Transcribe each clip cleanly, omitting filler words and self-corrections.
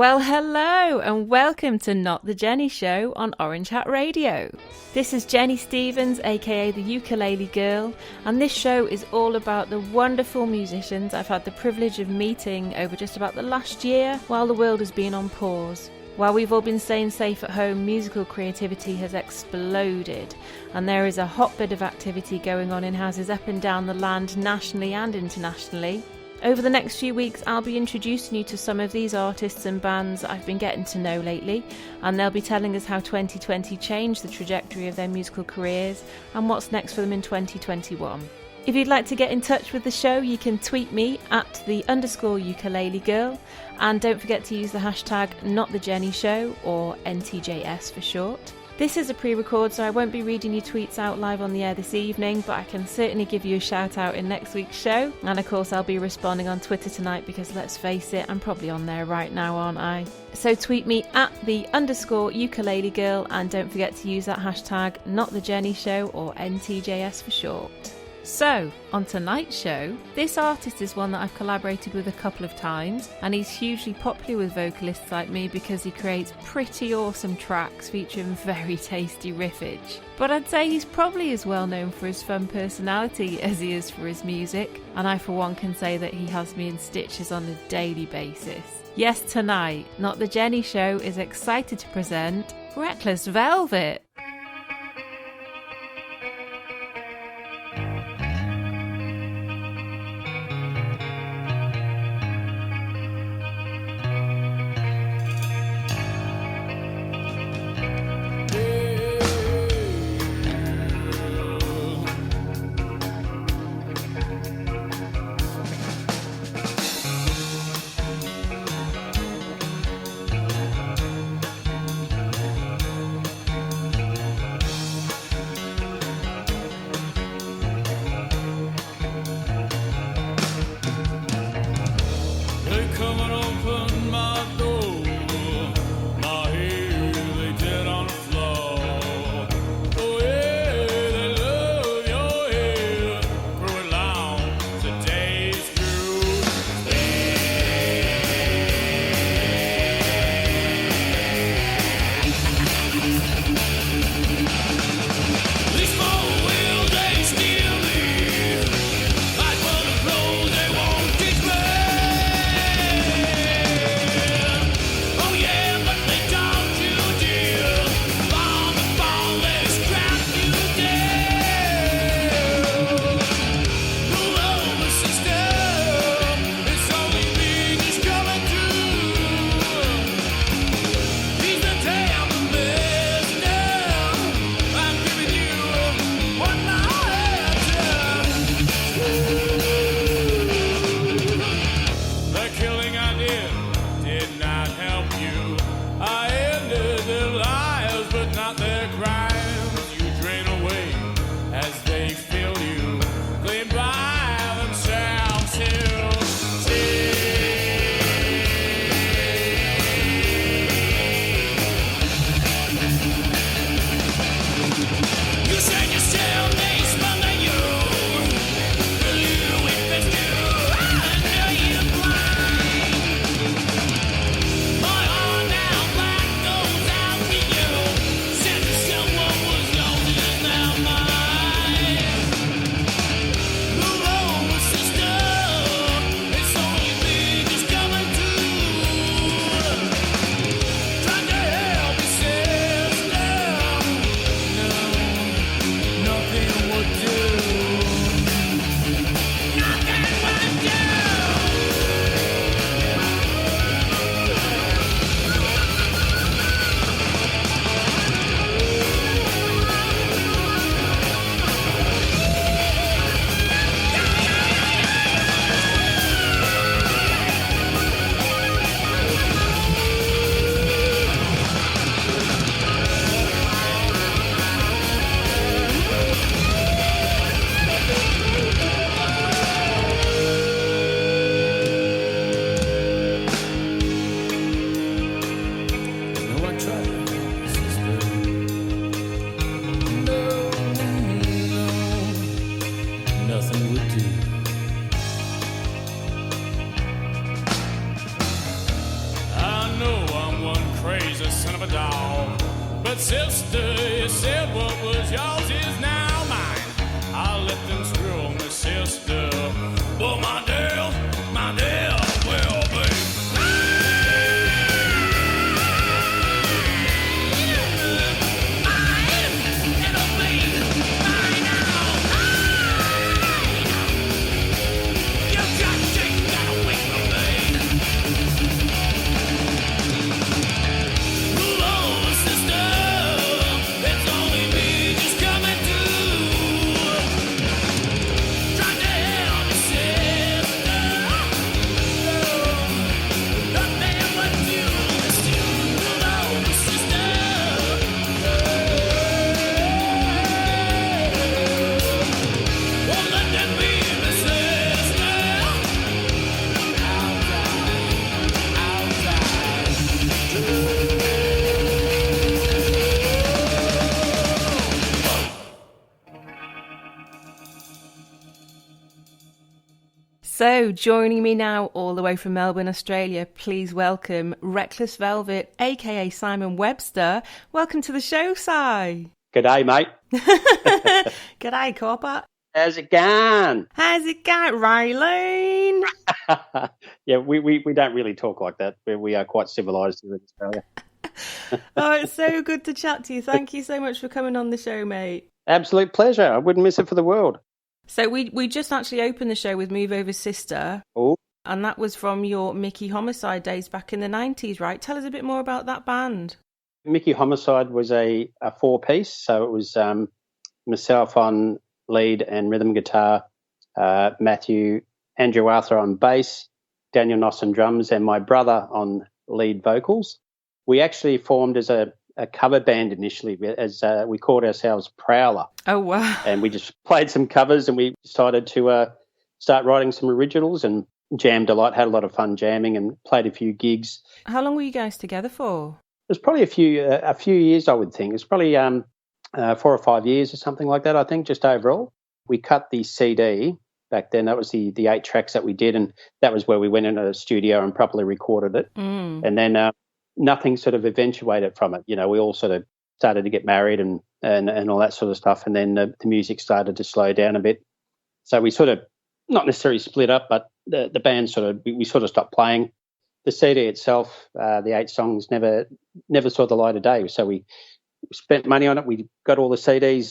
Well, hello and welcome to Not the Jenny Show on Orange Hat Radio. This is Jenny Stevens, aka the Ukulele Girl, and this show is all about the wonderful musicians I've had the privilege of meeting over just about the last year while the world has been on pause. While we've all been staying safe at home, musical creativity has exploded, and there is a hotbed of activity going on in houses up and down the land, nationally and internationally. Over the next few weeks, I'll be introducing you to some of these artists and bands I've been getting to know lately, and they'll be telling us how 2020 changed the trajectory of their musical careers and what's next for them in 2021. If you'd like to get in touch with the show, you can tweet me at @the_ukulele girl, and don't forget to use the hashtag #NotTheJennyShow, or NTJS for short. This is a pre-record, so I won't be reading your tweets out live on the air this evening, but I can certainly give you a shout out in next week's show. And of course, I'll be responding on Twitter tonight because let's face it, I'm probably on there right now, aren't I? So tweet me at @the_ukulele girl, and don't forget to use that hashtag #NotTheJennyShow, or NTJS for short. So, on tonight's show, this artist is one that I've collaborated with a couple of times, and he's hugely popular with vocalists like me because he creates pretty awesome tracks featuring very tasty riffage. But I'd say he's probably as well known for his fun personality as he is for his music, and I for one can say that he has me in stitches on a daily basis. Yes, tonight, Not the Jenny Show is excited to present Reckless Velvet. know son of a dog. But sister, you said what was yours is now mine. I'll let them screw on me, sister. Well, my deal will be So, joining me now all the way from Melbourne, Australia, please welcome Reckless Velvet, aka Simon Webster. Welcome to the show, Si. G'day, mate. G'day, Copper. How's it going? How's it going, Raylene? Yeah, we don't really talk like that. We are quite civilised here in Australia. Oh, it's so good to chat to you. Thank you so much for coming on the show, mate. Absolute pleasure. I wouldn't miss it for the world. So we just actually opened the show with Move Over Sister. Oh. And that was from your Mickey Homicide days back in the 90s, right? Tell us a bit more about that band. Mickey Homicide was a four-piece, so it was myself on lead and rhythm guitar, Matthew, Andrew Arthur on bass, Daniel Noss on drums, and my brother on lead vocals. We actually formed as a cover band initially, as we called ourselves Prowler. Oh, wow. And we just played some covers, and we decided to start writing some originals and jammed a lot, had a lot of fun jamming and played a few gigs. How long were you guys together for? It was probably a few years, I would think. It was probably 4 or 5 years or something like that, I think, just overall. We cut the CD back then. That was the 8 tracks that we did, and that was where we went into the studio and properly recorded it. Mm. And then nothing sort of eventuated from it. You know, we all sort of started to get married and all that sort of stuff, and then the music started to slow down a bit. So we sort of, not necessarily split up, but the band we sort of stopped playing. The CD itself, the 8 songs, never saw the light of day. So we spent money on it. We got all the CDs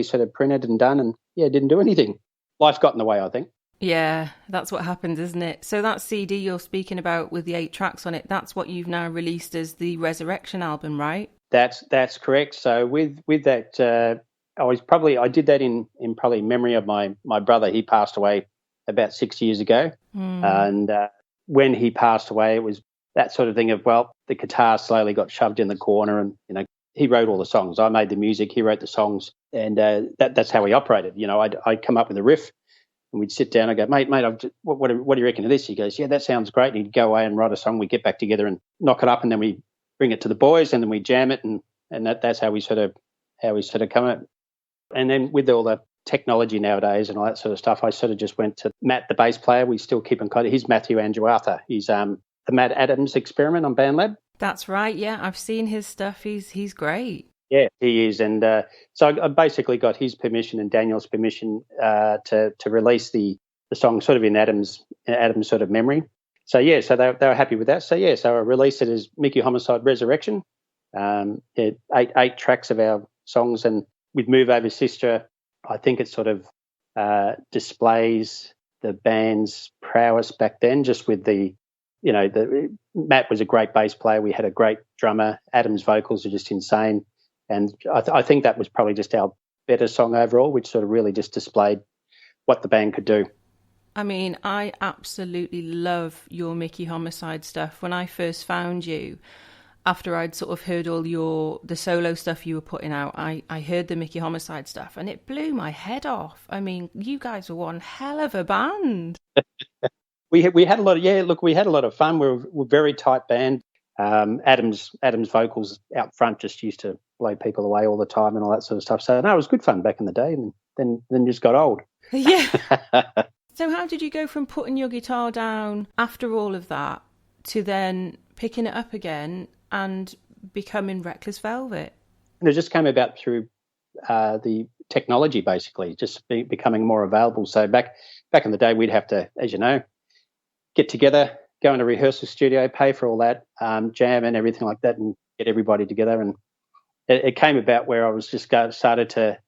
sort of printed and done, and didn't do anything. Life got in the way, I think. Yeah, that's what happens, isn't it? So that CD you're speaking about with the 8 tracks on it, that's what you've now released as the Resurrection album, right? That's correct. So with that, I did that in probably memory of my brother. He passed away about 6 years ago, and when he passed away, it was that sort of thing of, well, the guitar slowly got shoved in the corner, and he wrote all the songs. I made the music, he wrote the songs, and that's how we operated. I'd come up with a riff, and we'd sit down. I go, mate, what do you reckon of this? He goes, yeah, that sounds great. And he'd go away and write a song. We get back together and knock it up, and then we bring it to the boys, and then we jam it, and that's how we sort of come at it. And then with all the technology nowadays and all that sort of stuff, I sort of just went to Matt, the bass player. We still keep in contact. He's Matthew Andrew Arthur. He's the Matt Adams Experiment on BandLab. That's right. Yeah, I've seen his stuff. He's great. Yeah, he is. And so I basically got his permission and Daniel's permission to release the song sort of in Adam's sort of memory. So, so they were happy with that. So, so I released it as Mickey Homicide Resurrection, 8 tracks of our songs. And with Move Over Sister, I think it sort of displays the band's prowess back then, just with Matt was a great bass player. We had a great drummer. Adam's vocals are just insane. And I think that was probably just our better song overall, which sort of really just displayed what the band could do. I mean, I absolutely love your Mickey Homicide stuff. When I first found you, after I'd sort of heard all the solo stuff you were putting out, I heard the Mickey Homicide stuff, and it blew my head off. I mean, you guys were one hell of a band. We had a lot of we had a lot of fun. We're a very tight band. Adam's vocals out front just used to blow people away all the time and all that sort of stuff. So no, it was good fun back in the day, and then just got old. Yeah. So how did you go from putting your guitar down after all of that to then picking it up again and becoming Reckless Velvet? And it just came about through the technology, basically, just becoming more available. So back in the day, we'd have to, as you know, get together, go in a rehearsal studio, pay for all that, jam and everything like that, and get everybody together. And it came about where I was just started to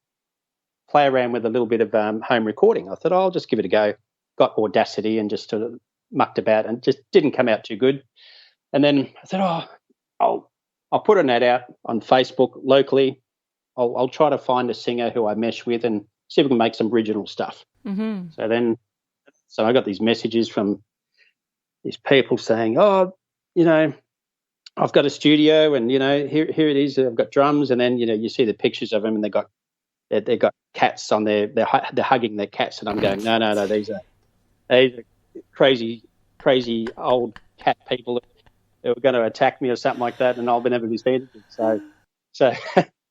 play around with a little bit of home recording. I thought, I'll just give it a go. Got Audacity and just sort of mucked about, and just didn't come out too good. And then I thought, I'll put an ad out on Facebook locally. I'll try to find a singer who I mesh with and see if we can make some original stuff. Mm-hmm. So I got these messages from these people saying, I've got a studio, and here it is. I've got drums, and then you see the pictures of them, and they got cats on they're hugging their cats, and I'm going, no, these are crazy old cat people that were going to attack me or something like that, and I'll never be seen. So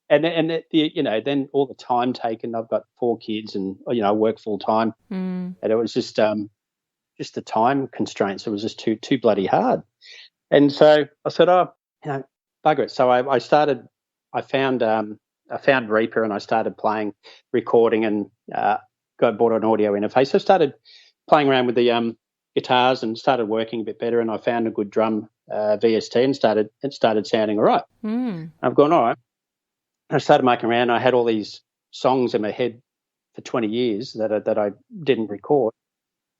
then all the time taken. I've got 4 kids, and I work full time, and it was just the time constraints. It was just too bloody hard. And so I said, bugger it. So I found Reaper, and I started playing, recording, and bought an audio interface. So I started playing around with the guitars and started working a bit better, and I found a good drum VST, and it started sounding all right. I've gone, all right. I started making around. I had all these songs in my head for 20 years that I didn't record.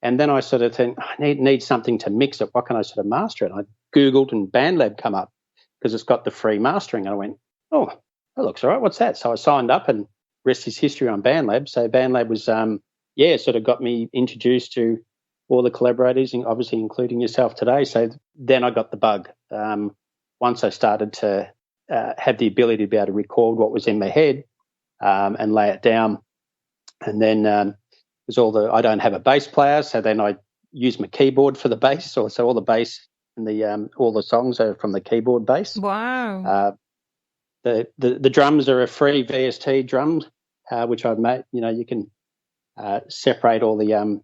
And then I sort of think, I need something to mix it. What can I sort of master it? And I Googled, and BandLab come up because it's got the free mastering. And I went, oh, that looks all right. What's that? So I signed up, and rest is history on BandLab. So BandLab was, sort of got me introduced to all the collaborators, and obviously including yourself today. So then I got the bug. Once I started to have the ability to be able to record what was in my head and lay it down. And then I don't have a bass player, so then I use my keyboard for the bass. So all the bass and all the songs are from the keyboard bass. Wow. The drums are a free VST drum, which I've made. You can separate all the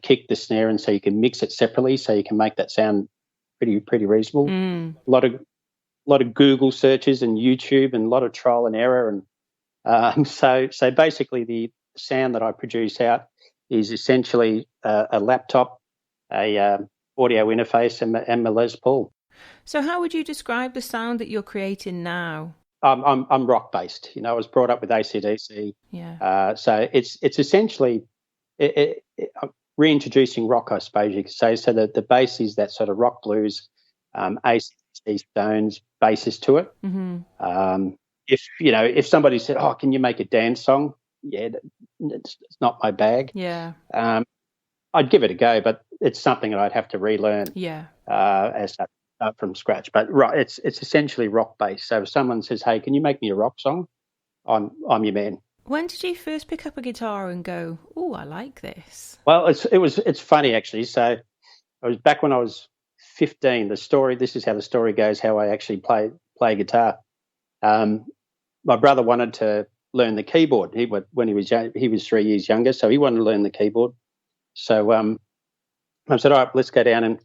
kick, the snare, and so you can mix it separately, so you can make that sound pretty reasonable. A lot of Google searches and YouTube, and a lot of trial and error, and so basically the sound that I produce out is essentially a laptop, a audio interface, and my Les Paul. So how would you describe the sound that you're creating now? I'm rock based. I was brought up with AC/DC. Yeah. So it's essentially reintroducing rock, I suppose you could say. So the bass is that sort of rock blues, AC/DC, Stones basis to it. Mm-hmm. If somebody said, "Oh, can you make a dance song?" Yeah, it's not my bag. Yeah. I'd give it a go, but it's something that I'd have to relearn. Yeah. As from scratch. But right, it's essentially rock based. So if someone says, "Hey, can you make me a rock song?" I'm your man. When did you first pick up a guitar and go, "Oh, I like this"? Well, it's funny actually. So it was back when I was 15. This is how the story goes. How I actually play guitar. My brother wanted to learn the keyboard. When he was young, he was 3 years younger, so he wanted to learn the keyboard. So I said, all right, let's go down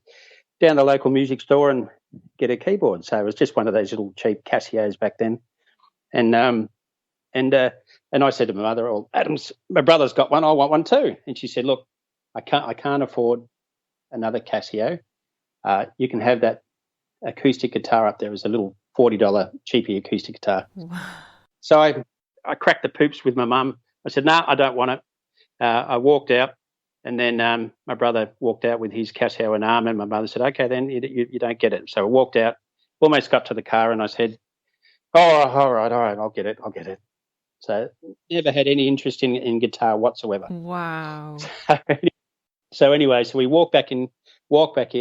the local music store and get a keyboard. So it was just one of those little cheap Casios back then. And I said to my mother, "Oh, Adams, my brother's got one. I want one too." And she said, "Look, I can't afford another Casio. You can have that acoustic guitar up there. It was a little $40 cheapy acoustic guitar." Wow. So I cracked the poops with my mum. I said, "No, I don't want it." I walked out, and then my brother walked out with his Casio and arm, and my mother said, "Okay, then you don't get it." So I walked out, almost got to the car, and I said, "Oh, all right, I'll get it." So never had any interest in guitar whatsoever. Wow. So anyway, we walk back in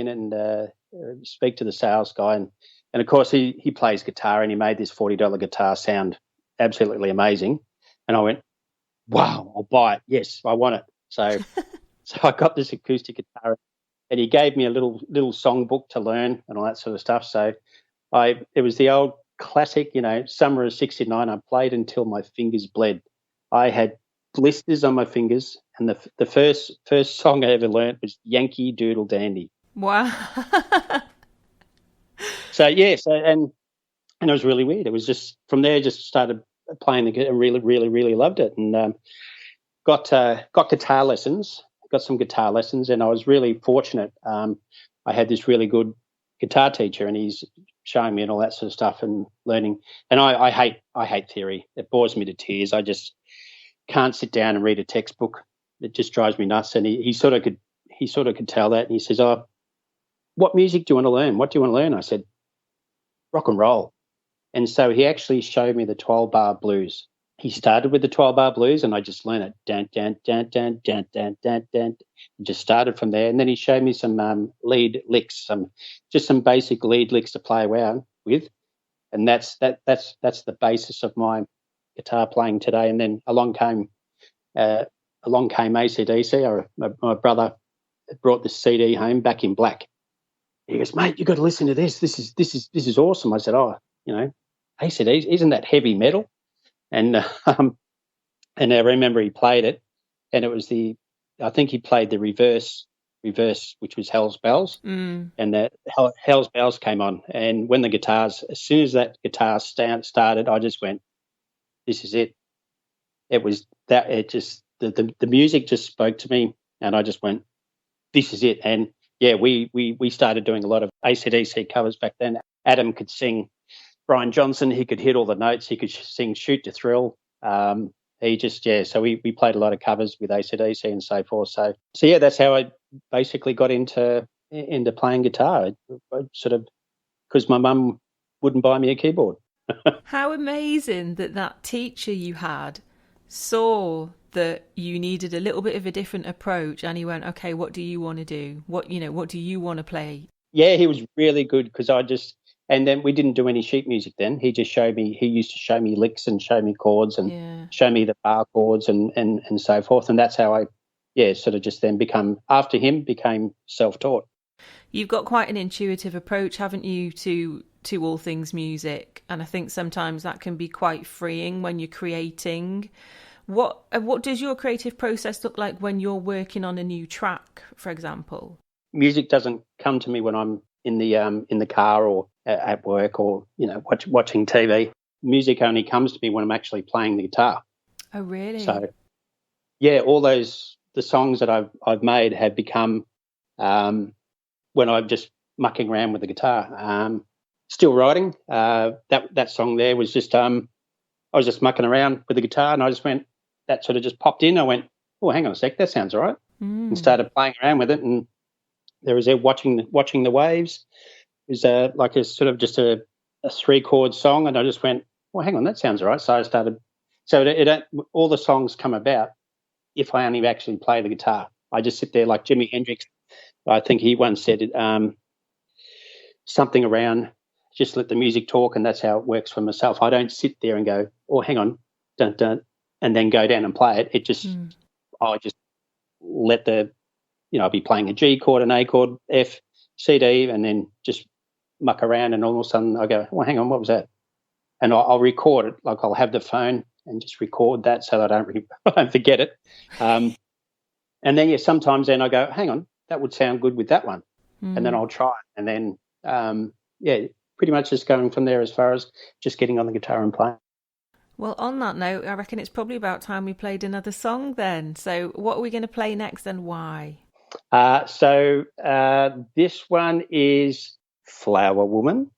and speak to the sales guy, and of course he plays guitar, and he made this $40 guitar sound absolutely amazing. And I went, "Wow, I'll buy it. Yes, I want it." So I got this acoustic guitar, and he gave me a little songbook to learn and all that sort of stuff. So it was the old classic, summer of '69. I played until my fingers bled. I had blisters on my fingers, and the first song I ever learnt was Yankee Doodle Dandy. Wow. So and it was really weird. It was just from there, just started playing the guitar and really, really, really loved it, and got guitar lessons, got some guitar lessons, and I was really fortunate. I had this really good guitar teacher, and he's showing me and all that sort of stuff and learning. And I hate theory. It bores me to tears. I just can't sit down and read a textbook. It just drives me nuts. And he sort of could tell that. And he says, "Oh, what music do you want to learn? What do you want to learn?" I said, "Rock and roll." And so he actually showed me the 12-bar blues. He started with the 12-bar blues, and I just learned it. Dun, dun, dun, dun, dun, dun, dun, dun. Just started from there. And then he showed me some lead licks, some basic lead licks to play around with. And that's the basis of my guitar playing today. And then along came AC/DC. My brother brought this CD home, Back in Black. He goes, "Mate, you got to listen to this. This is awesome." I said, "Oh, AC/DC, isn't that heavy metal?" And and I remember he played it, and it was I think he played the reverse, which was Hell's Bells, and that Hell's Bells came on. And when as soon as that guitar started, I just went, "This is it." It was that. It just the music just spoke to me, and I just went, "This is it." And yeah, we started doing a lot of AC/DC covers back then. Adam could sing. Brian Johnson, he could hit all the notes. He could sing "Shoot to Thrill." So we played a lot of covers with AC/DC and so forth. So yeah, that's how I basically got into playing guitar. I sort of, because my mum wouldn't buy me a keyboard. How amazing that teacher you had saw that you needed a little bit of a different approach, and he went, "Okay, what do you want to do? What do you want to play?" Yeah, he was really good, because and then we didn't do any sheet music then. He used to show me licks and show me chords and show me the bar chords and so forth. And that's how I, sort of just then became self-taught. You've got quite an intuitive approach, haven't you, to all things music? And I think sometimes that can be quite freeing when you're creating. What does your creative process look like when you're working on a new track, for example? Music doesn't come to me when I'm in the car or at work or watching TV. Music only comes to me when I'm actually playing the guitar. Oh, really? So yeah, all the songs that I've made have become when I'm just mucking around with the guitar. Still writing. That song there was just I was just mucking around with the guitar, and I just went, that sort of just popped in. I went, "Oh, hang on a sec, that sounds all right," and started playing around with it. And there was watching the waves. It was like a sort of just a 3-chord song, and I just went, "Well, hang on, that sounds all right." So I started. So all the songs come about if I only actually play the guitar. I just sit there like Jimi Hendrix. I think he once said something around, "Just let the music talk," and that's how it works for myself. I don't sit there and go, "Oh, hang on, dun dun," and then go down and play it. It just I just let I'll be playing a G chord, an A chord, F, C, D, and then just muck around, and all of a sudden I go, "Well, hang on, what was that?" And I'll record it. Like, I'll have the phone and just record that so that I don't forget it. And then sometimes then I go, "Hang on, that would sound good with that one," and then I'll try it. And then pretty much just going from there as far as just getting on the guitar and playing. Well, on that note, I reckon it's probably about time we played another song then. So what are we going to play next, and why? So this one is Flower Woman.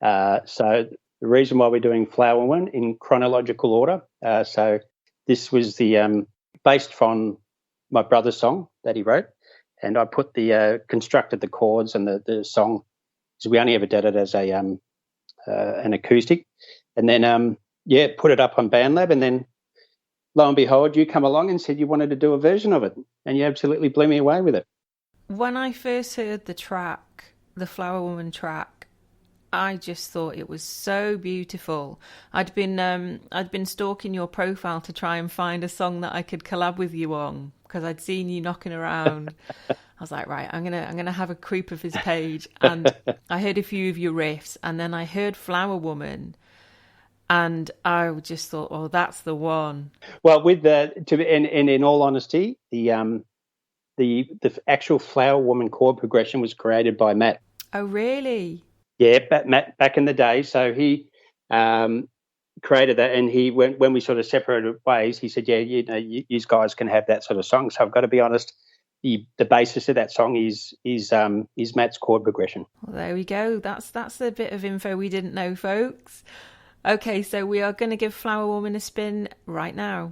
So the reason why we're doing Flower Woman in chronological order. So this was based on my brother's song that he wrote, and I put constructed the chords and the song, because we only ever did it as an acoustic, and then put it up on BandLab, and then lo and behold, you come along and said you wanted to do a version of it, and you absolutely blew me away with it. When I first heard the track, the Flower Woman track, I just thought it was so beautiful. I'd been stalking your profile to try and find a song that I could collab with you on, because I'd seen you knocking around. I was like, right, I'm gonna have a creep of his page, and I heard a few of your riffs, and then I heard Flower Woman. And I just thought, oh, that's the one. Well, with in all honesty, the actual Flower Woman chord progression was created by Matt. Oh, really? Yeah, back in the day. So he created that, and when we sort of separated ways, he said, "Yeah, you guys can have that sort of song." So I've got to be honest, the basis of that song is Matt's chord progression. Well, there we go. That's a bit of info we didn't know, folks. Okay, so we are going to give Flower Woman a spin right now.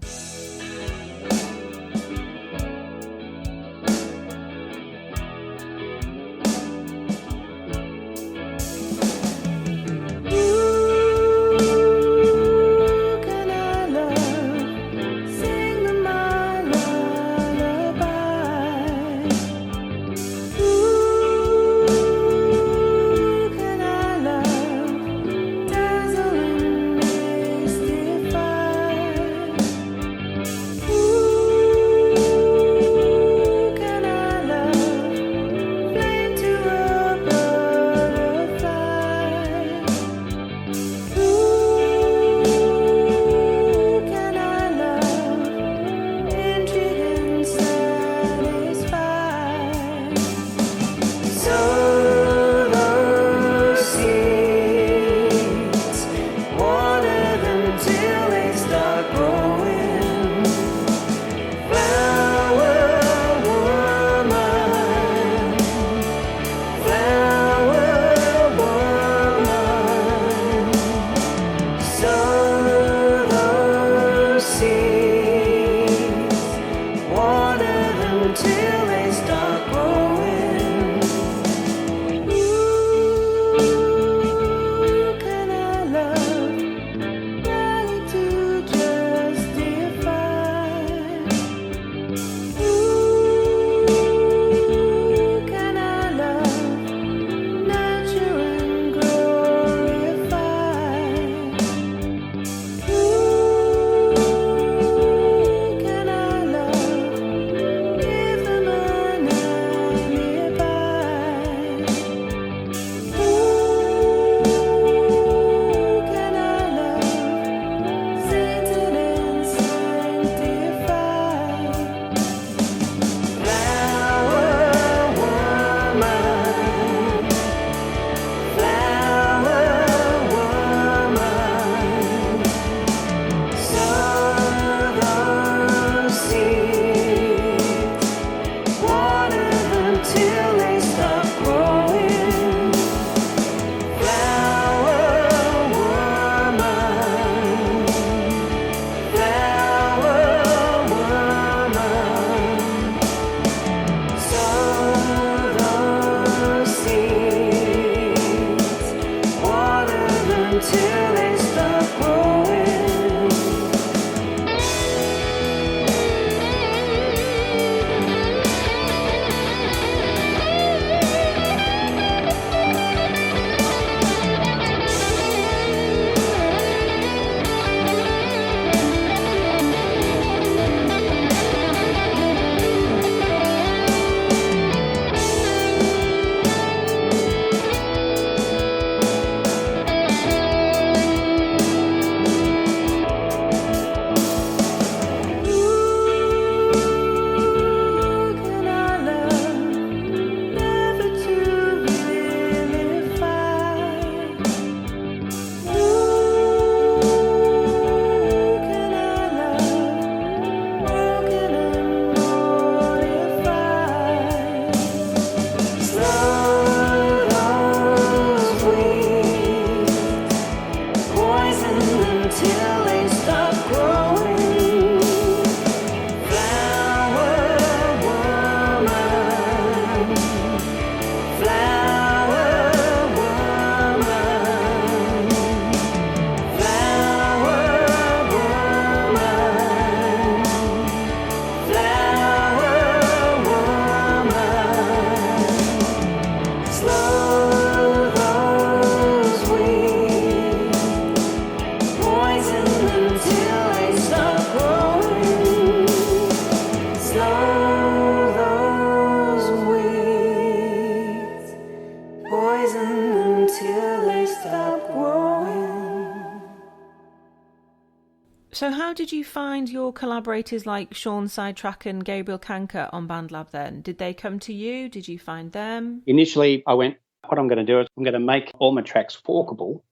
So how did you find your collaborators like Sean Sidetrack and Gabriel Kanker on BandLab then? Did they come to you? Did you find them? Initially, I went what I'm going to do is I'm going to make all my tracks forkable,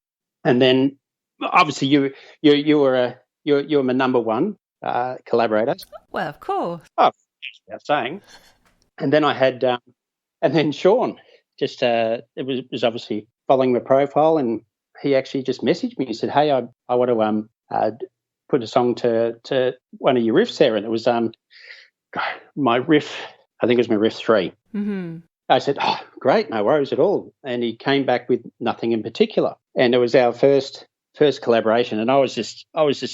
and then obviously you were my number one collaborator. Well, of course. Oh, without saying. And then I had, and then Sean just it was obviously following my profile, and he actually just messaged me. He said, "Hey, I want to put a song to one of your riffs there," and it was my riff. I think it was my riff 3. Mm-hmm. I said, "Oh, great, no worries at all." And he came back with nothing in particular, and it was our first collaboration. And I was just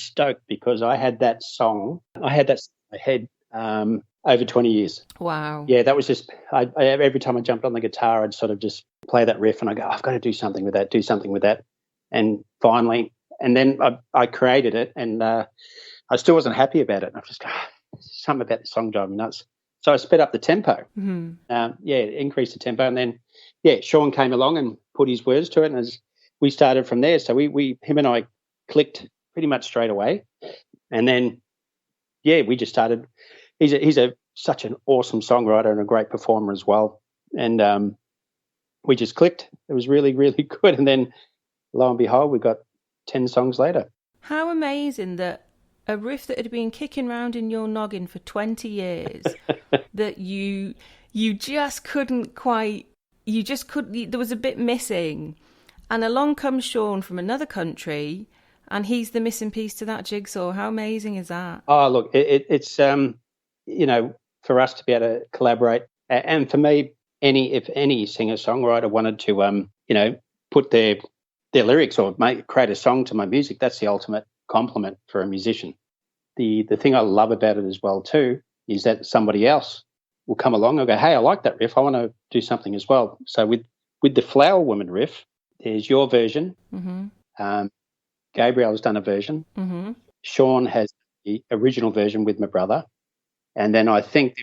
stoked because I had that song in my head over 20 years. Wow. Yeah, that was just I every time I jumped on the guitar, I'd sort of just play that riff, and I go, I've got to do something with that, and finally, and then I created it, and I still wasn't happy about it. And I just go, something about the song driving me nuts. So I sped up the tempo. Mm-hmm. Increased the tempo, and then Sean came along and put his words to it, and as we started from there. So him and I clicked pretty much straight away, and then we just started. He's such an awesome songwriter and a great performer as well, and we just clicked. It was really, really good, and then lo and behold, we got 10 songs later. How amazing that a riff that had been kicking around in your noggin for 20 years that you just couldn't quite, there was a bit missing, and along comes Sean from another country, and he's the missing piece to that jigsaw. How amazing is that? Oh, look, it's for us to be able to collaborate, and for me, if any singer-songwriter wanted to put their lyrics or create a song to my music, that's the ultimate compliment for a musician. The thing I love about it as well too is that somebody else will come along and go, "Hey, I like that riff. I want to do something as well." So with the Flower Woman riff, there's your version. Mm-hmm. Gabriel's done a version. Mm-hmm. Sean has the original version with my brother, and then I think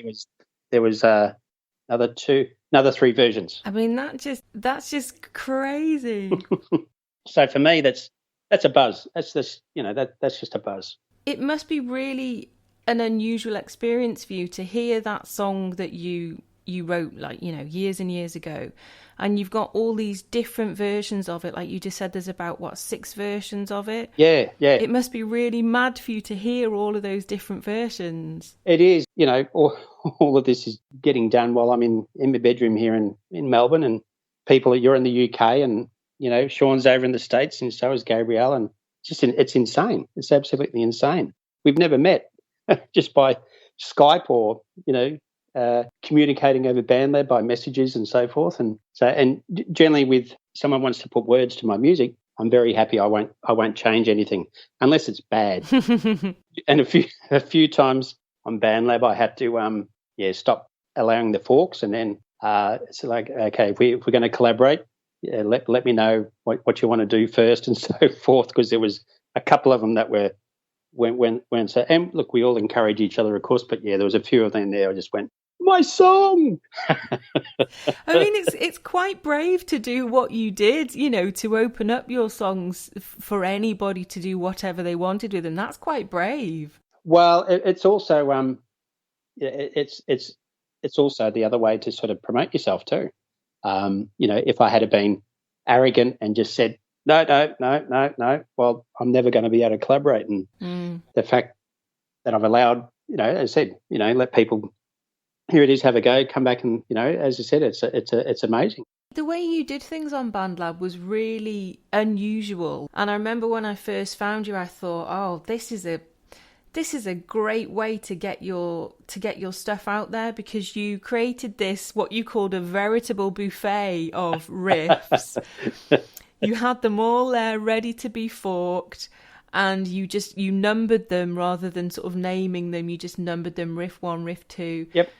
there was another 3 versions. I mean, that's just crazy. So for me, that's a buzz. That's just that's just a buzz. It must be really an unusual experience for you to hear that song that you wrote years and years ago, and you've got all these different versions of it. Like you just said, there's about 6 versions of it. Yeah. It must be really mad for you to hear all of those different versions. It is. All of this is getting done while I'm in my bedroom here in Melbourne, and you're in the UK, and Sean's over in the States, and so is Gabrielle, and it's insane. It's absolutely insane. We've never met just by Skype or communicating over BandLab by messages and so forth. And generally, with someone wants to put words to my music, I'm very happy. I won't change anything unless it's bad. And a few times on BandLab, I had to stop allowing the forks, and then it's like, okay, if we're going to collaborate, let me know what you want to do first and so forth, because there was a couple of them that were when so, and look, we all encourage each other, of course, but there was a few of them there I just went, my song. I mean, it's quite brave to do what you did, to open up your songs for anybody to do whatever they wanted with them. That's quite brave. Well, it's also it's also the other way to sort of promote yourself too. If I had been arrogant and just said, no, well, I'm never going to be able to collaborate. And the fact that I've allowed, as I said, let people, here it is, have a go, come back, and, as I said, it's amazing. The way you did things on BandLab was really unusual. And I remember when I first found you, I thought, oh, this is a great way to get your stuff out there, because you created this, what you called a veritable buffet of riffs. You had them all there ready to be forked, and you numbered them rather than sort of naming them. You just numbered them, riff 1, riff 2. Yep.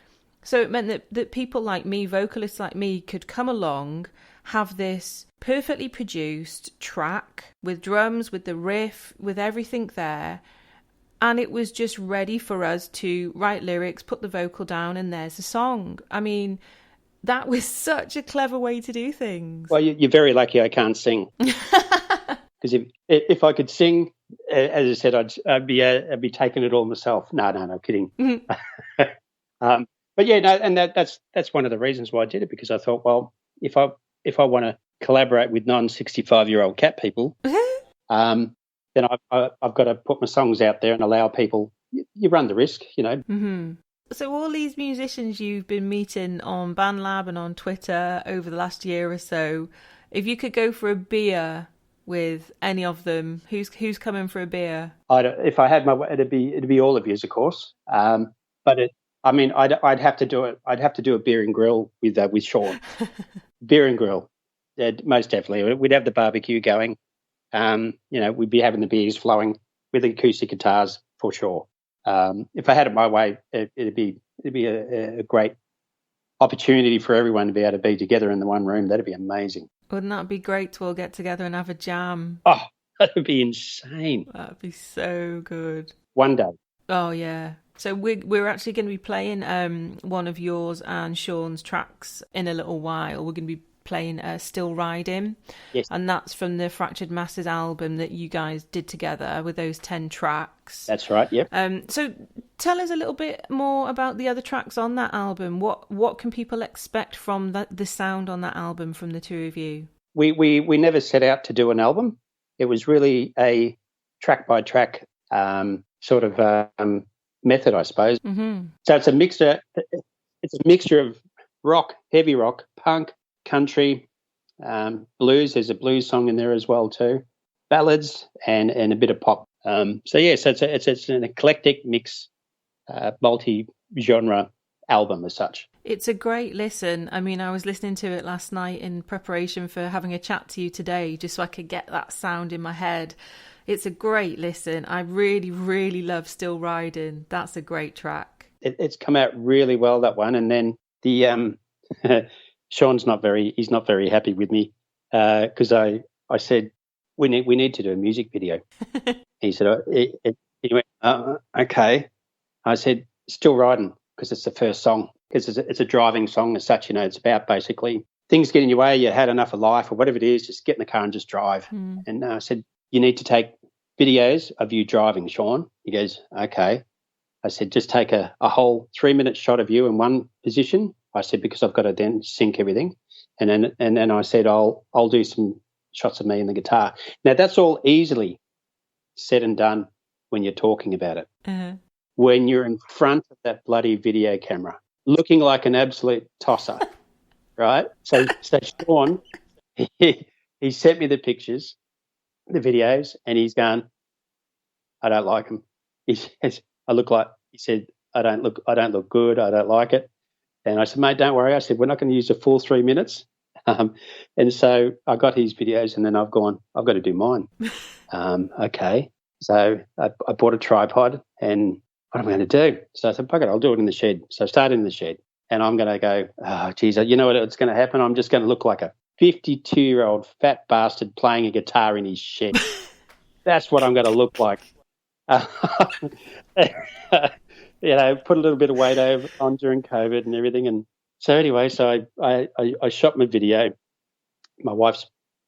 So it meant that people like me, vocalists like me, could come along, have this perfectly produced track with drums, with the riff, with everything there, and it was just ready for us to write lyrics, put the vocal down, and there's a song. I mean, that was such a clever way to do things. Well, you're very lucky I can't sing. Because if I could sing, as I said, I'd be taking it all myself. No, kidding. But yeah, no, and that's one of the reasons why I did it, because I thought, well, if if I want to collaborate with non-65-year-old cat people, then I've got to put my songs out there and allow people. You run the risk, you know. Mm-hmm. So all these musicians you've been meeting on BandLab and on Twitter over the last year or so, if you could go for a beer with any of them, who's coming for a beer? If I had my way, it'd be all of yous, of course. But I'd have to do it. I'd have to do a beer and grill with Sean. Beer and grill, most definitely. We'd have the barbecue going. We'd be having the beers flowing with acoustic guitars for sure. If I had it my way, it'd be a great opportunity for everyone to be able to be together in the one room. That'd be amazing. Wouldn't that be great to all get together and have a jam? Oh, that would be insane. That'd be so good. One day. Oh yeah. So we're actually going to be playing one of yours and Sean's tracks in a little while. We're going to be playing Still Riding. Yes. And that's from the Fractured Masses album that you guys did together with those 10 tracks. That's right, yep. So tell us a little bit more about the other tracks on that album. What can people expect from the sound on that album from the two of you? We never set out to do an album. It was really a track-by-track sort of method, I suppose. Mm-hmm. So it's a mixture of rock, heavy rock, punk, country, blues. There's a blues song in there as well too, ballads and a bit of pop. So it's an eclectic mix, multi-genre album as such. It's a great listen. I mean, I was listening to it last night in preparation for having a chat to you today, just so I could get that sound in my head. It's a great listen. I really, really love Still Riding. That's a great track. It's come out really well, that one. And then the Sean's not very happy with me because I said we need to do a music video. He said he went okay. I said Still Riding because it's the first song, because it's a driving song as such. You know, it's about basically things get in your way. You had enough of life or whatever it is. Just get in the car and just drive. And I said you need to take videos of you driving, Sean. He goes okay. I said just take a whole 3-minute shot of you in one position. I said because I've got to then sync everything, and then I said I'll do some shots of me and the guitar. Now that's all easily said and done when you're talking about it. Uh-huh. When you're in front of that bloody video camera, looking like an absolute tosser, right? So Sean, he sent me the pictures, the videos, and he's gone, I don't like them. He says he said I don't look good. I don't like it. And I said, mate, don't worry. I said, we're not going to use the full 3 minutes. And so I got his videos and then I've got to do mine. Okay. So I bought a tripod and what am I going to do? So I said, fuck it, I'll do it in the shed. So I started in the shed and I'm going to go, oh, geez, you know what's going to happen? I'm just going to look like a 52-year-old fat bastard playing a guitar in his shed. That's what I'm going to look like. You know, put a little bit of weight on during COVID and everything. And so anyway, so I shot my video. My wife's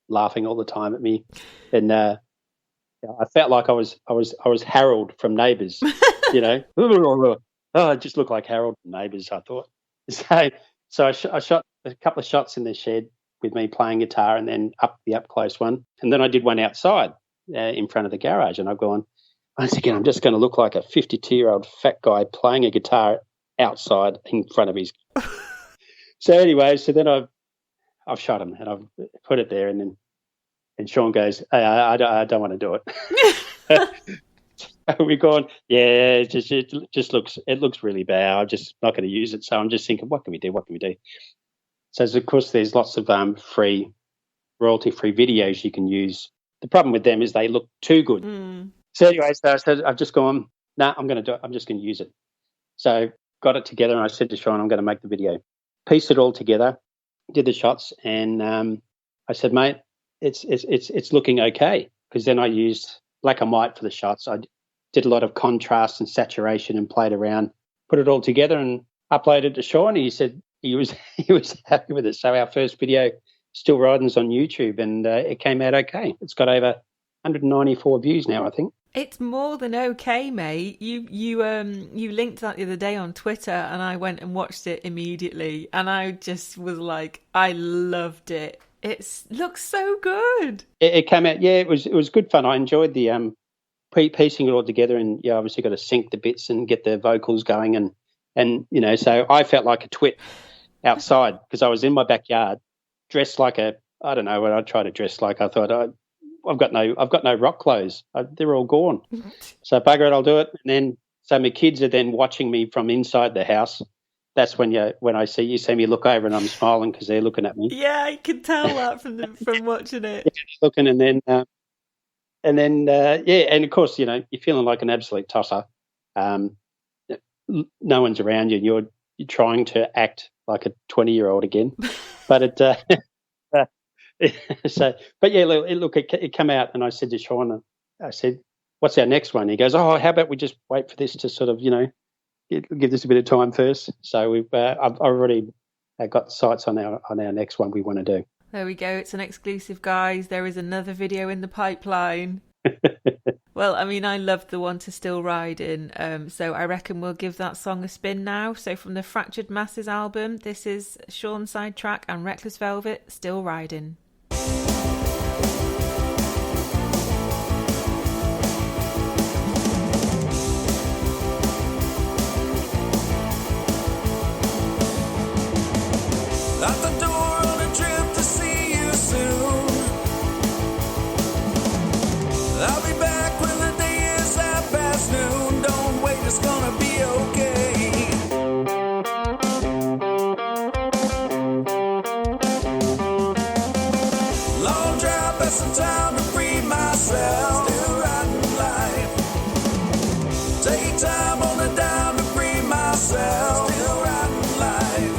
laughing all the time at me, and I felt like I was Harold from Neighbours. You know, oh, I just looked like Harold from Neighbours. I thought so. I shot a couple of shots in the shed with me playing guitar, and then the up close one, and then I did one outside in front of the garage, and I've gone. Once again, I'm just going to look like a 52-year-old fat guy playing a guitar outside in front of his. So anyway, so then I've shot him and I've put it there, and Sean goes, hey, I don't want to do it. So we're going, yeah, it looks really bad. I'm just not going to use it. So I'm just thinking, what can we do? So of course there's lots of free, royalty-free videos you can use. The problem with them is they look too good. So anyway, so I said, I've just gone, I'm going to do it. I'm just going to use it. So got it together and I said to Sean, I'm going to make the video. Pieced it all together, did the shots, and I said, mate, it's looking okay. Because then I used black and white for the shots. I did a lot of contrast and saturation and played around, put it all together and uploaded it to Sean. He said he was happy with it. So our first video, Still Riding's on YouTube, and it came out okay. It's got over 194 views now, I think. It's more than okay, mate. You linked that the other day on Twitter, and I went and watched it immediately, and I just was like, I loved it. It looks so good. It came out, yeah, it was good fun. I enjoyed the piecing it all together, and obviously got to sync the bits and get the vocals going, and so I felt like a twit outside because I was in my backyard, dressed like I don't know what I try to dress like. I thought I've got no rock clothes. They're all gone. So bugger it, I'll do it. And then so my kids are then watching me from inside the house. That's when you see me look over and I'm smiling because they're looking at me. Yeah, I can tell that from watching it. Yeah, looking and then and of course you're feeling like an absolute tosser. No one's around you, and you're trying to act like a 20-year-old again. But it came out, and I said to Sean, I said, "What's our next one?" He goes, "Oh, how about we just wait for this to sort of give this a bit of time first." So I've already got sights on our next one we want to do. There we go. It's an exclusive, guys. There is another video in the pipeline. Well, I mean, I loved the one to Still Riding, so I reckon we'll give that song a spin now. So from the Fractured Masses album, this is Sean's side track and Reckless Velvet, Still Riding. At the door on a trip to see you soon. I'll be back when the day is past noon. Don't wait, it's gonna be okay. Long drive, but some time to free myself. Still riding life. Take time on the dime to free myself. Still riding life.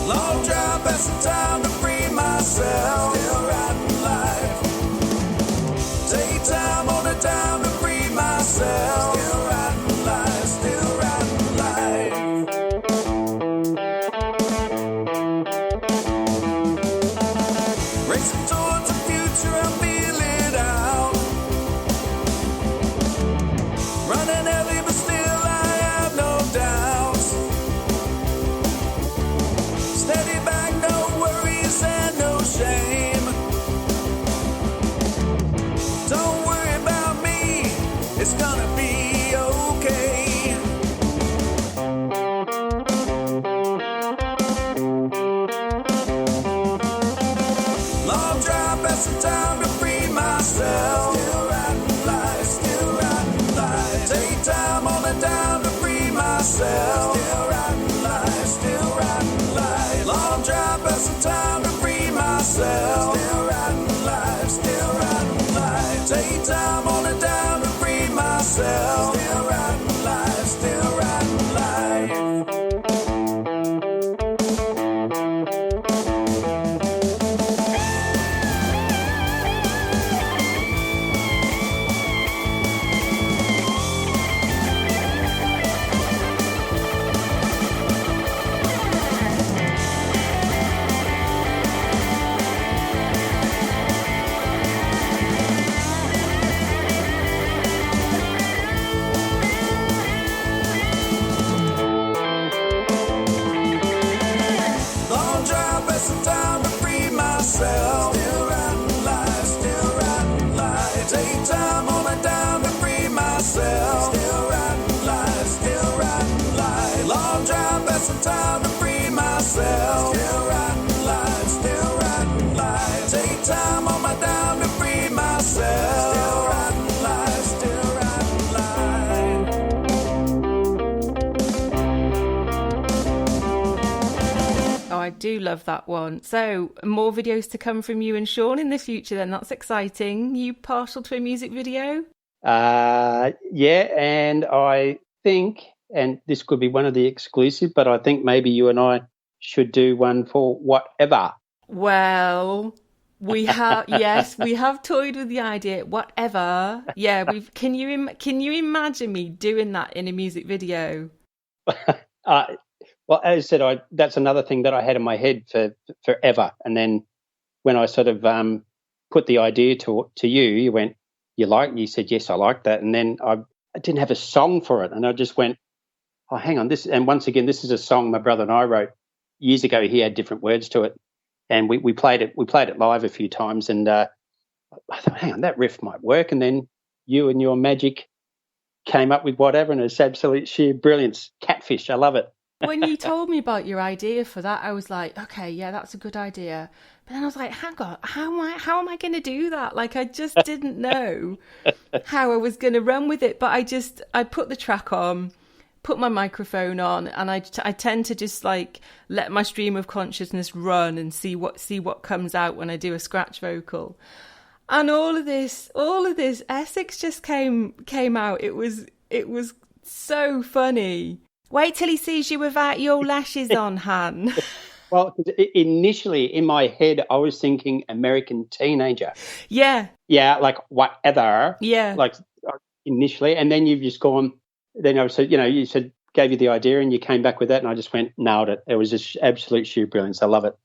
Long drive, but some time to free myself. Still riding life. Take time on a dime to free myself. Still riding life, still riding life. Racing towards the future, I feel it out. Running heavy, but still I have no doubts. Steady back, no worries and no shame. Don't worry about me, it's gonna be okay. Long drive, but some time to free myself. Still riding life, still riding life. Take time on a dime to free myself. Still riding life, still riding life. Long drive, but some time to free myself. Still riding life, still riding life. Take time on a dime to free myself. Still riding life, still riding life. Long drive, but some time to free myself. Still riding life, still riding life. Take time on a dime to free myself. Still riding life, still riding life. Long drive, but some time to free myself. Still riding life, still riding life. Take time on my dime to free myself. Still riding life, still riding life. Oh, I do love that one. So, more videos to come from you and Sean in the future then. That's exciting. You partial to a music video? Yeah, and I think, and this could be one of the exclusive, but I think maybe you and I should do one for Whatever. Well, we have, yes, we have toyed with the idea. Whatever. Yeah, can you imagine me doing that in a music video? Well, as I said, that's another thing that I had in my head for forever. And then when I sort of put the idea to you, you went, you said, yes, I like that. And then I didn't have a song for it. And I just went, oh, hang on. And once again, this is a song my brother and I wrote years ago. He had different words to it. and we played it live a few times, and I thought, hang on, that riff might work, and then you and your magic came up with whatever, and it's absolute sheer brilliance. Catfish, I love it. When you told me about your idea for that, I was like, okay, yeah, that's a good idea. But then I was like, hang on, how am I going to do that? Like, I just didn't know how I was going to run with it. But I put the track on, put my microphone on, and I tend to just like let my stream of consciousness run and see what comes out when I do a scratch vocal. And all of this Essex just came out. It was so funny. Wait till he sees you without your lashes on, Han. Well, initially in my head, I was thinking American teenager. Yeah. Yeah, like whatever. Yeah. Like initially, and then you've just gone. Then I said, you said gave you the idea, and you came back with that, and I just went nailed it. It was just absolute sheer brilliance. I love it.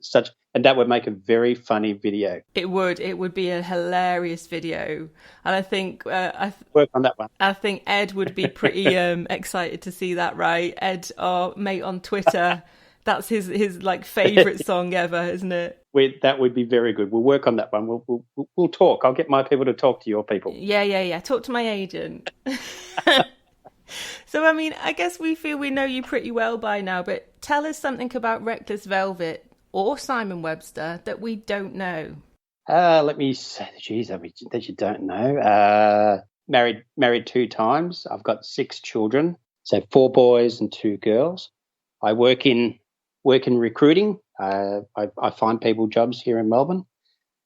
And that would make a very funny video. It would be a hilarious video, and I think work on that one. I think Ed would be pretty excited to see that. Right, Ed, our mate on Twitter, that's his like favourite song ever, isn't it? That would be very good. We'll work on that one. We'll talk. I'll get my people to talk to your people. Yeah. Talk to my agent. So, I mean, I guess we feel we know you pretty well by now, but tell us something about Reckless Velvet or Simon Webster that we don't know. Let me say, geez, that you don't know. Married 2 times. I've got 6 children, so 4 boys and 2 girls. I work in recruiting. I find people jobs here in Melbourne.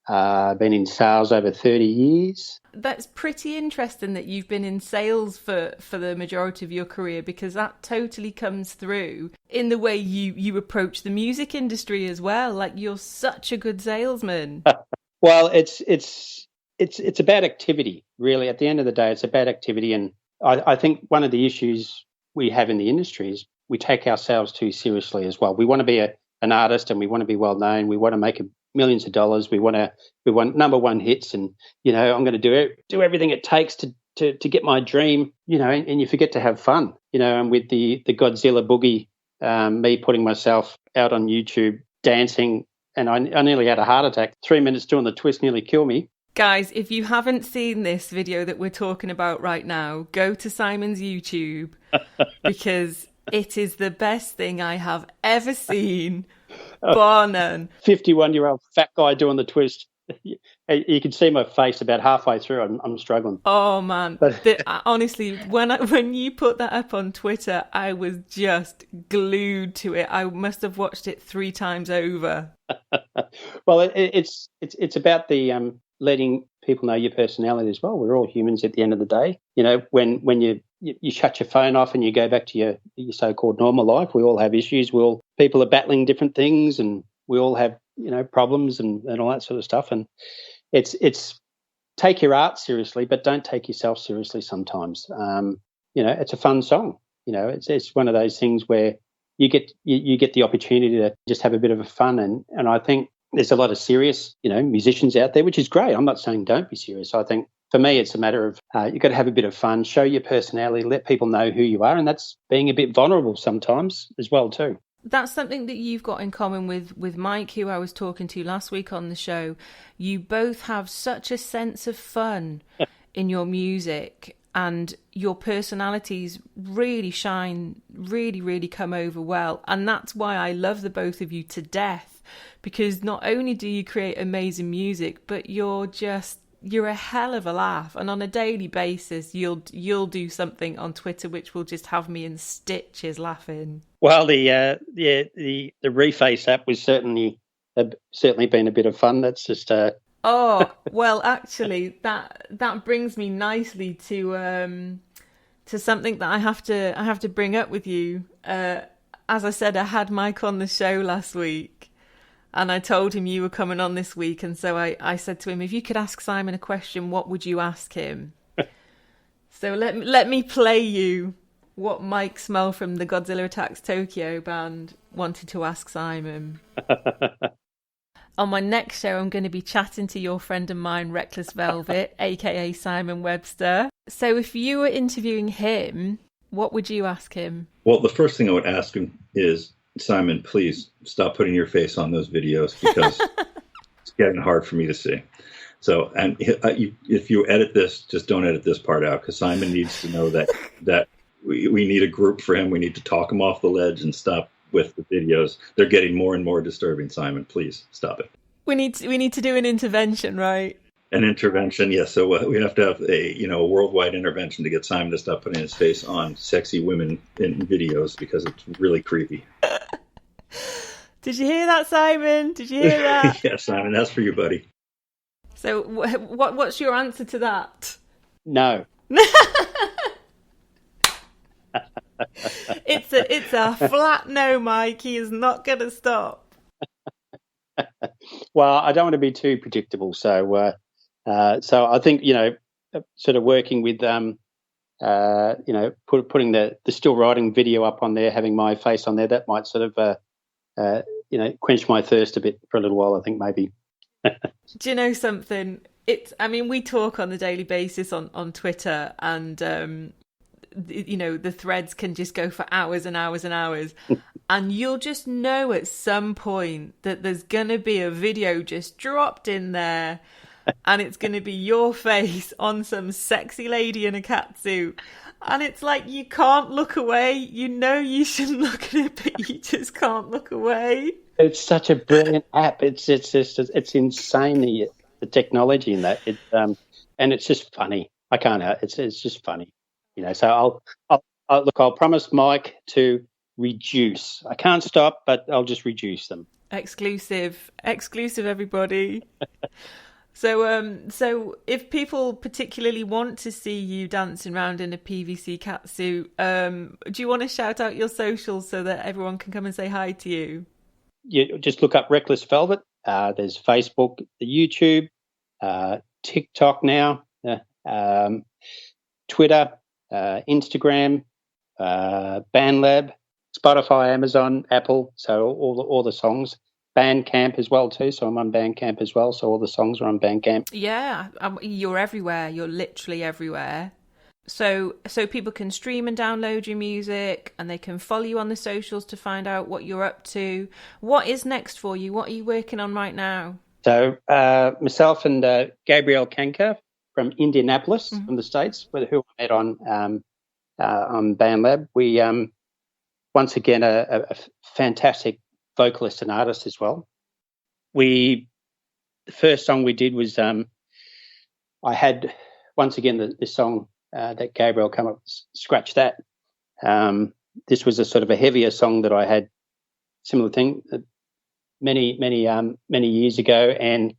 I've been in sales over 30 years. That's pretty interesting that you've been in sales for the majority of your career, because that totally comes through in the way you approach the music industry as well. Like, you're such a good salesman. Well, it's about activity, really. At the end of the day, it's about activity. And I think one of the issues we have in the industry is we take ourselves too seriously as well. We want to be an artist, and we want to be well known. We want to make millions of dollars. We want number 1 hits, and I'm going to do everything it takes to get my dream. And you forget to have fun. And with the Godzilla boogie, me putting myself out on YouTube dancing, and I nearly had a heart attack. 3 minutes doing the twist nearly killed me. Guys, if you haven't seen this video that we're talking about right now, go to Simon's YouTube, because it is the best thing I have ever seen. Bar none. 51-year-old fat guy doing the twist. You can see my face about halfway through. I'm struggling. Oh man! But honestly, when you put that up on Twitter, I was just glued to it. I must have watched it 3 times over. Well, it's about the letting people know your personality as well. We're all humans at the end of the day. When you shut your phone off and you go back to your so-called normal life, we all have issues. People are battling different things, and we all have problems and all that sort of stuff. And it's take your art seriously, but don't take yourself seriously sometimes. It's a fun song. It's one of those things where you get the opportunity to just have a bit of a fun, and I think there's a lot of serious musicians out there, which is great. I'm not saying don't be serious. I think for me, it's a matter of you've got to have a bit of fun, show your personality, let people know who you are, and that's being a bit vulnerable sometimes as well too. That's something that you've got in common with Mike, who I was talking to last week on the show. You both have such a sense of fun in your music, and your personalities really shine, really, really come over well. And that's why I love the both of you to death, because not only do you create amazing music, but you're a hell of a laugh, and on a daily basis you'll do something on Twitter which will just have me in stitches laughing. Well, the Reface app was certainly been a bit of fun. That's just Oh, well, actually that brings me nicely to something that I have to bring up with you. As I said, I had Mike on the show last week, and I told him you were coming on this week, and so I said to him, if you could ask Simon a question, what would you ask him? So let me play you what Mike Smell from the Godzilla Attacks Tokyo band wanted to ask Simon. On my next show, I'm going to be chatting to your friend of mine, Reckless Velvet, aka Simon Webster. So if you were interviewing him, what would you ask him? Well, the first thing I would ask him is, Simon, please stop putting your face on those videos because it's getting hard for me to see. So, and if you edit this, just don't edit this part out, because Simon needs to know that we need a group for him. We need to talk him off the ledge and stop with the videos. They're getting more and more disturbing. Simon, please stop it. We need to do an intervention, right? An intervention, yes. So we have to have a worldwide intervention to get Simon to stop putting his face on sexy women in videos, because it's really creepy. Did you hear that, Simon? Did you hear that? Yeah, Simon, that's for you, buddy. So what's your answer to that? No. It's a flat no, Mike. He is not going to stop. Well, I don't want to be too predictable, so I think sort of working with putting the still writing video up on there, having my face on there, that might sort of quench my thirst a bit for a little while, I think, maybe. Do you know something? We talk on a daily basis on Twitter, and the threads can just go for hours and hours and hours. And you'll just know at some point that there's going to be a video just dropped in there, and it's going to be your face on some sexy lady in a catsuit. And it's like, you can't look away. You know you shouldn't look at it, but you just can't look away. It's such a brilliant app. It's insane, the technology in that. And it's just funny. I can't. It's just funny, So I'll promise Mike to reduce. I can't stop, but I'll just reduce them. Exclusive, everybody. So if people particularly want to see you dancing around in a PVC catsuit, do you want to shout out your socials so that everyone can come and say hi to you? You just look up Reckless Velvet. There's Facebook, the YouTube, TikTok now, Twitter, Instagram, BandLab, Spotify, Amazon, Apple. So all the songs. Bandcamp as well too. So I'm on Bandcamp as well. So all the songs are on Bandcamp. Yeah, you're everywhere. You're literally everywhere. So people can stream and download your music, and they can follow you on the socials to find out what you're up to. What is next for you? What are you working on right now? So myself and Gabrielle Kanker from Indianapolis, from the States, who I met on BandLab. We once again a fantastic vocalist and artist as well. The first song we did was I had once again the song that Gabriel came up with, Scratch That. This was a sort of a heavier song that I had, similar thing, many years ago, and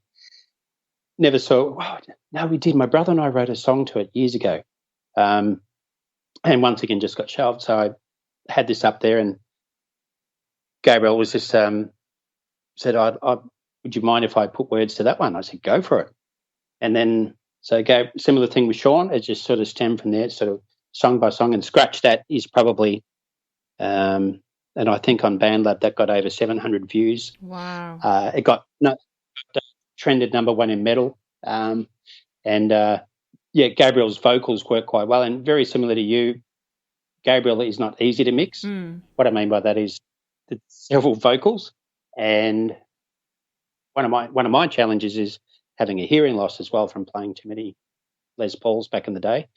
never saw. Oh, no, we did. My brother and I wrote a song to it years ago, and once again just got shelved. So I had this up there, and Gabriel was just said, "Would you mind if I put words to that one?" I said, "Go for it." And then so similar thing with Sean. It just sort of stemmed from there, sort of song by song. And Scratch That is probably, and I think on BandLab that got over 700 views. Wow! It got trended number one in metal, and Gabriel's vocals work quite well, and very similar to you. Gabriel is not easy to mix. What I mean by that is several vocals, and one of my challenges is having a hearing loss as well from playing too many Les Pauls back in the day.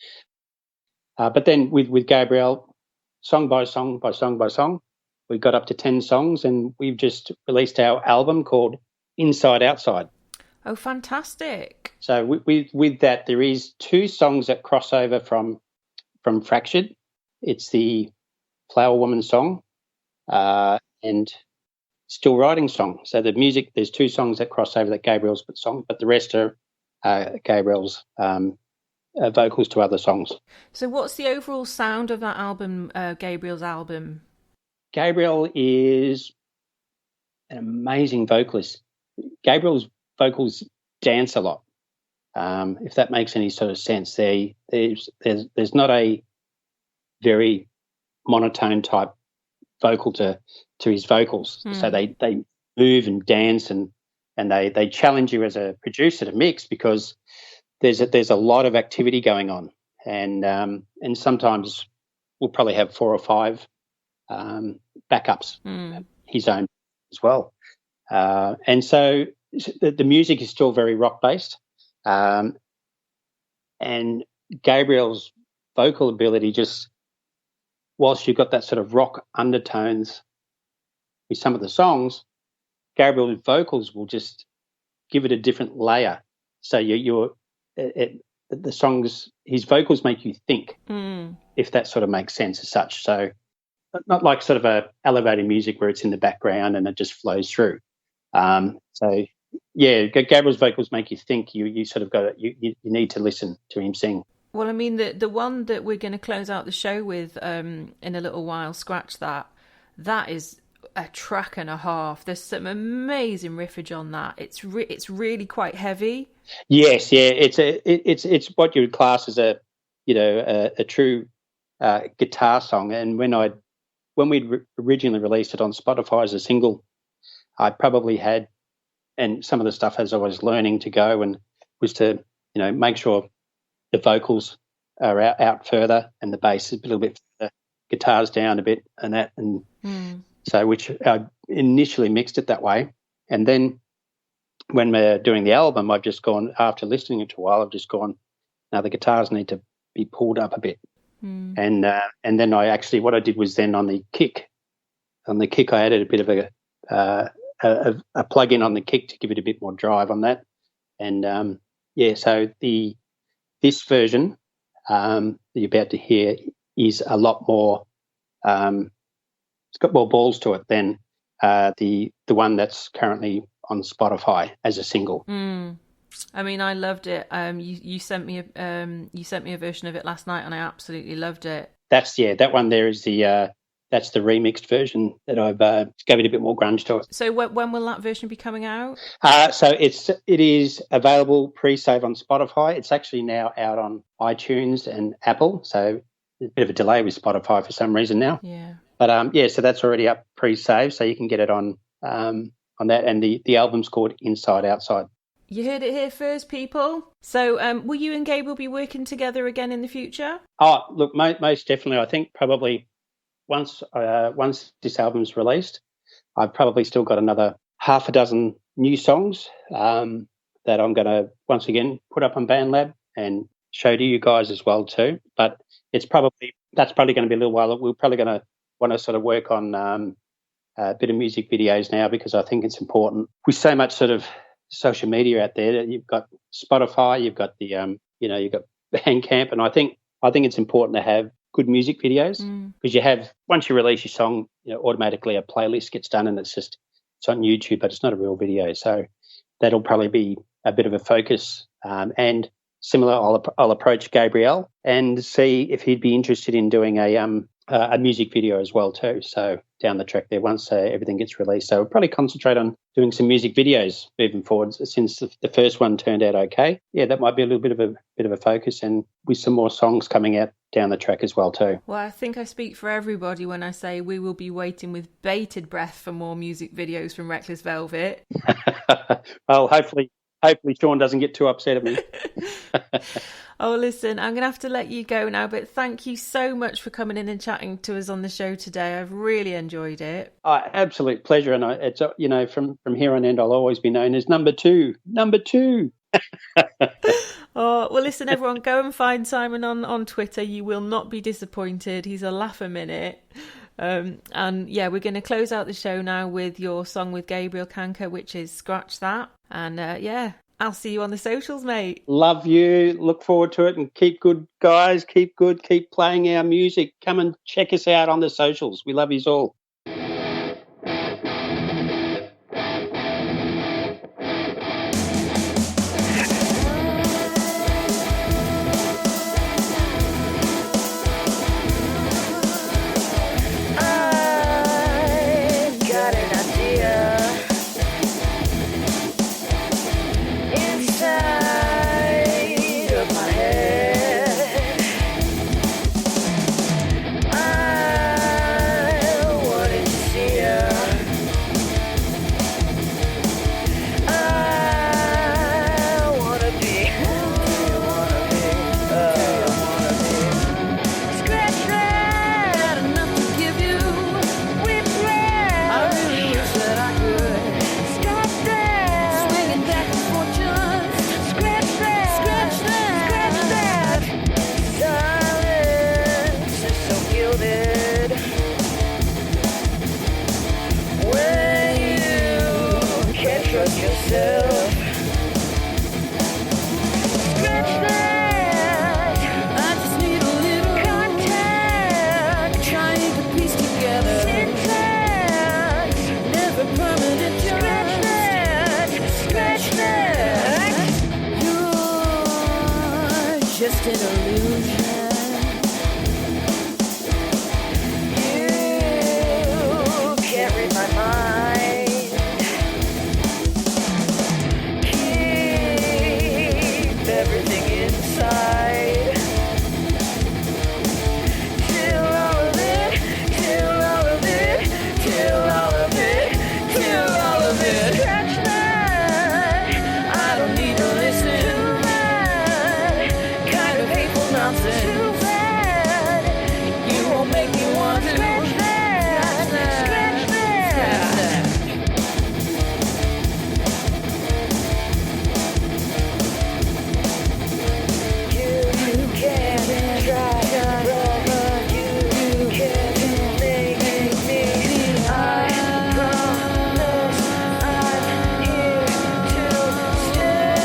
But then with Gabriel, song by song by song by song, we got up to 10 songs, and we've just released our album called Inside Outside. Oh, fantastic! So with that, there is 2 songs that cross over from Fractured. It's the Flower Woman song and Still Writing song. So the music, there's 2 songs that cross over that Gabriel's song, but the rest are Gabriel's vocals to other songs. So what's the overall sound of that album, Gabriel's album? Gabriel is an amazing vocalist. Gabriel's vocals dance a lot, if that makes any sort of sense. There's not a very monotone type vocal to his vocals. So they move and dance, and they challenge you as a producer to mix, because there's a lot of activity going on, and sometimes we'll probably have 4 or 5 backups, his own as well. And so the music is still very rock based, and Gabriel's vocal ability, just whilst you've got that sort of rock undertones with some of the songs, Gabriel's vocals will just give it a different layer. So the songs, his vocals make you think, if that sort of makes sense as such. So not like sort of a elevator music where it's in the background and it just flows through. So yeah, Gabriel's vocals make you think. You sort of got you need to listen to him sing. Well, I mean, the one that we're going to close out the show with in a little while, Scratch That, that is a track and a half. There's some amazing riffage on that. It's really quite heavy. Yes, yeah, it's what you would class as a true guitar song. And when we'd originally released it on Spotify as a single, I probably had, and some of the stuff as I was learning to go, and was to make sure the vocals are out further and the bass is a little bit further, guitars down a bit, and that, and so which I initially mixed it that way, and then when we're doing the album, I've just gone, after listening to it a while, I've just gone, now the guitars need to be pulled up a bit, and then I actually, what I did was then on the kick I added a bit of a plug-in on the kick to give it a bit more drive on that, and so this version that you're about to hear is a lot more. It's got more balls to it than the one that's currently on Spotify as a single. I mean, I loved it. You sent me a version of it last night, and I absolutely loved it. That one there is that's the remixed version that I've gave it a bit more grunge to it. So when will that version be coming out? So it is available pre-save on Spotify. It's actually now out on iTunes and Apple. So there's a bit of a delay with Spotify for some reason now. Yeah. But so that's already up pre-save, so you can get it on that. And the album's called Inside Outside. You heard it here first, people. So will you and Gabriel be working together again in the future? Oh, look, most definitely. I think probably once this album's released, I've probably still got another half a dozen new songs that I'm going to once again put up on BandLab and show to you guys as well too. But that's probably going to be a little while. We're probably going to want to sort of work on a bit of music videos now, because I think it's important with so much sort of social media out there. You've got Spotify, you've got the you've got Bandcamp, and I think it's important to have good music videos, because you have, once you release your song, automatically a playlist gets done and it's on YouTube, but it's not a real video. So that'll probably be a bit of a focus. And similar, I'll approach Gabriel and see if he'd be interested in doing a music video as well too. So down the track there, once everything gets released. So we'll probably concentrate on doing some music videos moving forward, since the first one turned out okay. Yeah, that might be a little bit of a focus, and with some more songs coming out down the track as well too. Well, I think I speak for everybody when I say we will be waiting with bated breath for more music videos from Reckless Velvet. Well, hopefully Sean doesn't get too upset at me. Oh, listen, I'm going to have to let you go now, but thank you so much for coming in and chatting to us on the show today. I've really enjoyed it. Absolute pleasure. And it's, from here on end, I'll always be known as number two. Oh, well, listen, everyone, go and find Simon on Twitter. You will not be disappointed. He's a laugh a minute. And yeah, we're going to close out the show now with your song with Gabriel Kanker, which is Scratch That. And yeah, I'll see you on the socials, mate. Love you. Look forward to it, and keep good, guys. Keep good. Keep playing our music. Come and check us out on the socials. We love yous all. just an illusion. You can't read my mind. Keep everything inside. Till all of it, till all of it, till all of it, till all of it. Scratch that. I don't need to listen to that kind of hateful nonsense. Too bad. You won't make me want to scratch that. Scratch that. You can't try, but you can't make me. I promise I'm here to stay.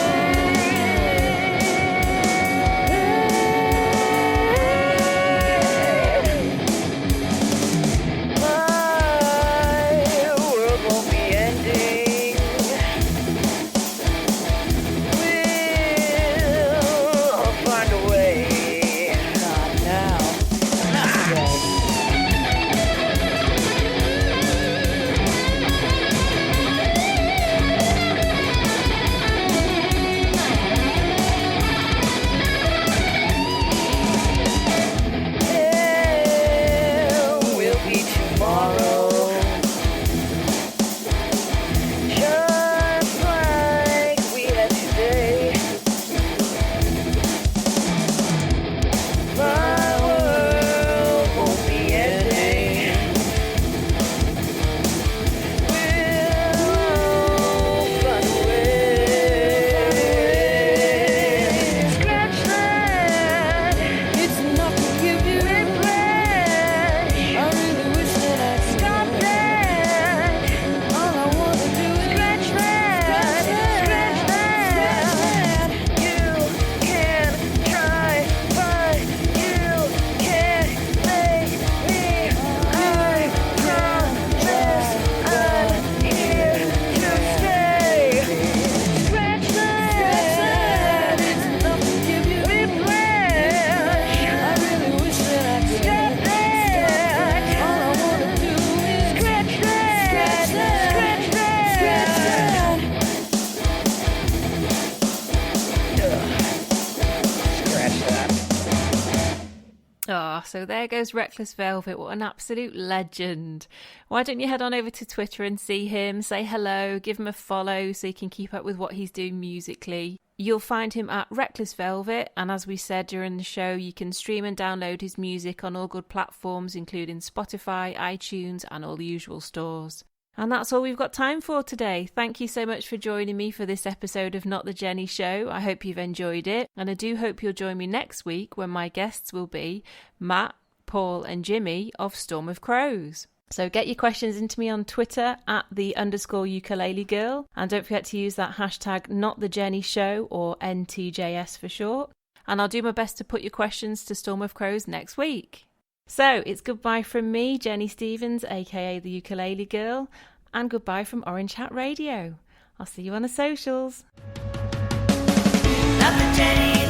My world won't be ending. We'll find a way. Not now. Not today. There will be tomorrow, just like we had today. My world won't be ending. We'll find a way. Scratch that. It's enough to give you whiplash. I really wish that I'd stop that. All I want to do is scratch that. Scratch that. You can try, but you can't make me. I promise I'm here to stay. Scratch that. It's enough to give you whiplash. I really wish that I could stop that. All I want to do is scratch that. Scratch that. Scratch that. Scratch that. Ah, so there goes Reckless Velvet. What an absolute legend. Why don't you head on over to Twitter and see him, say hello, give him a follow so you can keep up with what he's doing musically. You'll find him at Reckless Velvet, and as we said during the show, you can stream and download his music on all good platforms, including Spotify, iTunes, and all the usual stores. And that's all we've got time for today. Thank you so much for joining me for this episode of Not the Jenny Show. I hope you've enjoyed it, and I do hope you'll join me next week when my guests will be Matt, Paul and Jimmy of Storm of Crows. So get your questions into me on Twitter at @_Ukulele Girl, and don't forget to use that hashtag Not the Jenny Show, or NTJS for short. And I'll do my best to put your questions to Storm of Crows next week. So it's goodbye from me, Jenny Stevens, aka the Ukulele Girl, and goodbye from Orange Hat Radio. I'll see you on the socials. Not the Jenny,